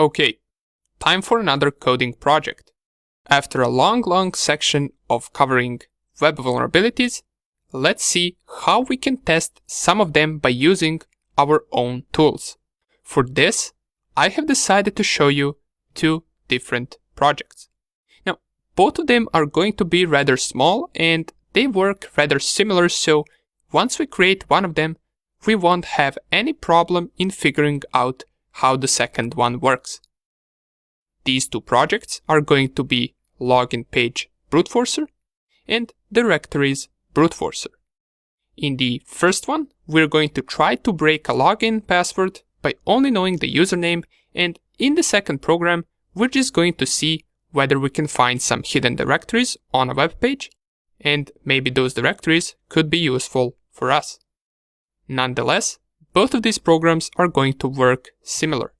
Okay, time for another coding project. After a long section of covering web vulnerabilities, let's see how we can test some of them by using our own tools. For this, I have decided to show you two different projects. Now, both of them are going to be rather small and they work rather similar, so once we create one of them, we won't have any problem in figuring out how the second one works. These two projects are going to be login page Bruteforcer and directories Bruteforcer. In the first one, we're going to try to break a login password by only knowing the username, and in the second program, we're just going to see whether we can find some hidden directories on a web page, and maybe those directories could be useful for us. Nonetheless, both of these programs are going to work similar.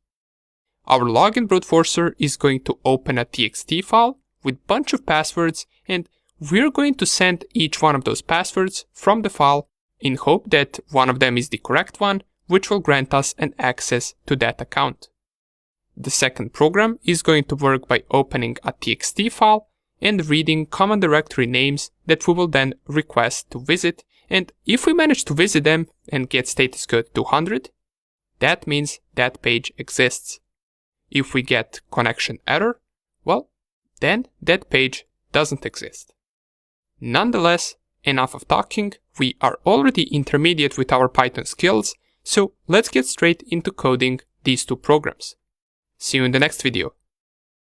Our login Bruteforcer is going to open a txt file with a bunch of passwords, and we're going to send each one of those passwords from the file in hope that one of them is the correct one, which will grant us an access to that account. The second program is going to work by opening a txt file and reading common directory names that we will then request to visit, and if we manage to visit them and get status code 200, that means that page exists. If we get connection error, well, then that page doesn't exist. Nonetheless, enough of talking, we are already intermediate with our Python skills, so let's get straight into coding these two programs. See you in the next video.